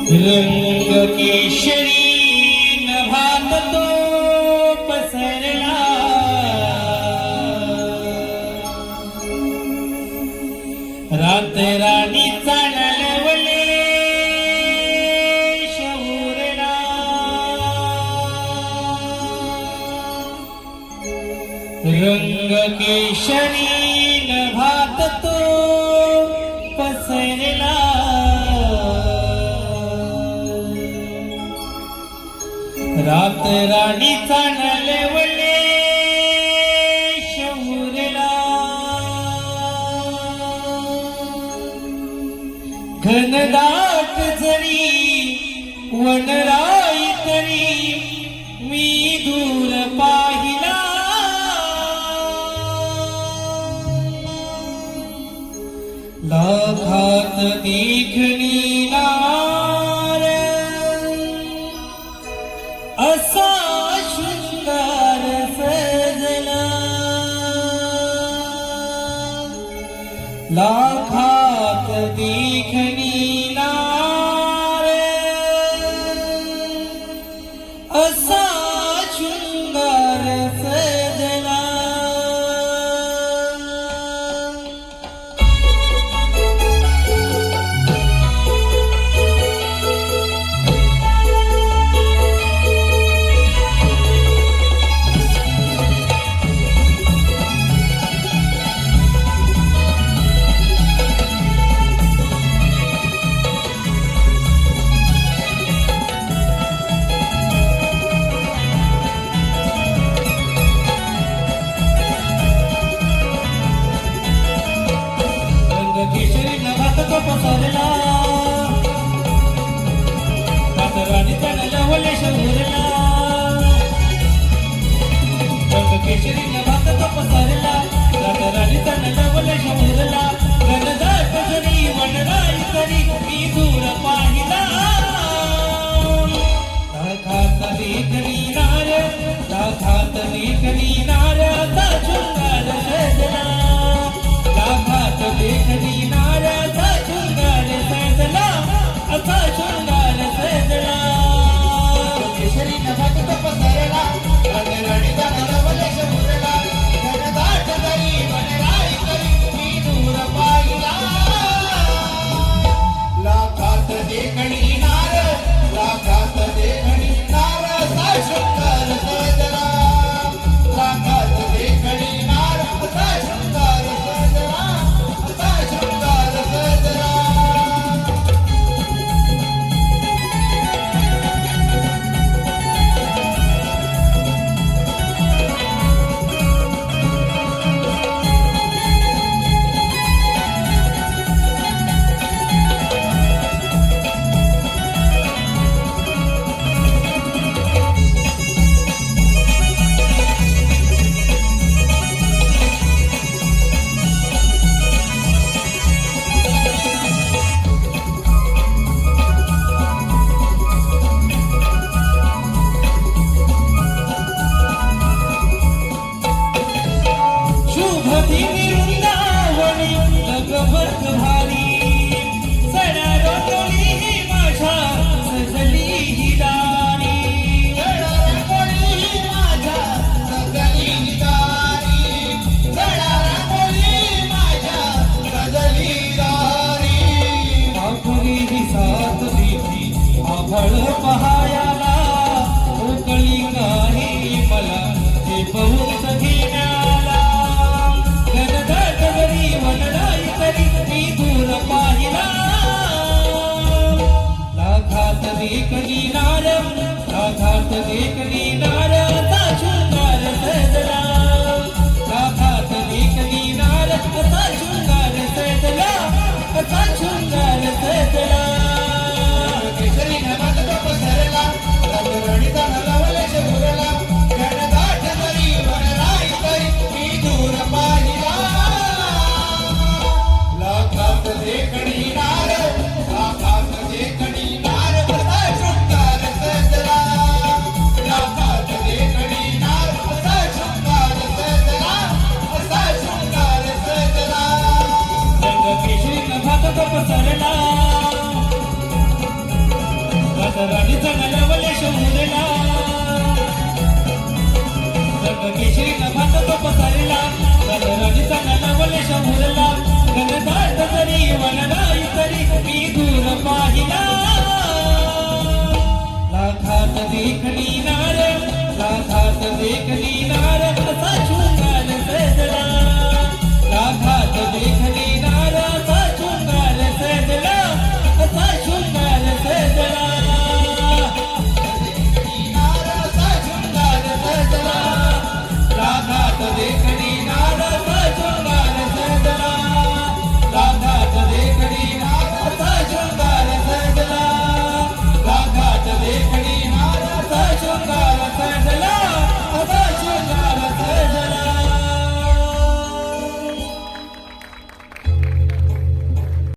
रंग केशरी नभात तो पसरला, रात राणी चालवले शौरला. रंग केशरी नभात तो पसरला, रात राणी चालवले शौरला. घनदाट जरी वनराई तरी मी दूर पाहिला, लाखात देखणी नार असा शृंगार सजला. लाखात देखणी नार असा शृंगार सजला. केशरी नभात तो पसरला, रात राणी चालवले शौरला. रंग केशरी नभात तो पसरला, रात राणी चालवले शौरला. घनदाट जरी वनराई तरी मी दूर पाहिला, लाखात देखणी नार, लाखात देखणी नार असा शृंगार सजला. लाखात देखणी नार असा शृंगार सजला, असा शृंगार सजला. केशरी नभात तो पसरला, रात राणी चालवले शौरला. घनदाट जरी वनराई तरी मी दूर पाहिला, लाखात देखणी नार, लाखात देखणी नार असा शृंगार सजला. लाखात देखणी नार असा शृंगार सजला, असा शृंगार सजला. शुभदिनी वृंदावनी लगबग भारी, सडा रोटली ही माझ्या सजली ही दारी. सडा रोटली ही माझ्या सजली ही दारी, सडा रोटली ही माझ्या सजली दारी. आखरी ही साथ देती आभळ पहायाला, उकळी नाही मला ते बहुत घेण्याला. घनदाट जरी वनराई तरी मी दूर पाहिला, लाखात देखणी नार, लाखात देखणी नार असा शृंगार सजला. लाखात देखणी नार असा शृंगार सजला, असा शृंगार सजला. केशरी नभात तो पसरला, रात राणी चालवले शौरला. घनदाट जरी वनराई तरी मी दूर पाहिला, लाखात देखणी नार, लाखात देखणी नार असा शृंगार सजला. लाखात राणीचा नलवले शौरला रंग केशरी नभात तो पसरला राणीचा नलवले शौरला गणदाट जरी वनराई तरी मी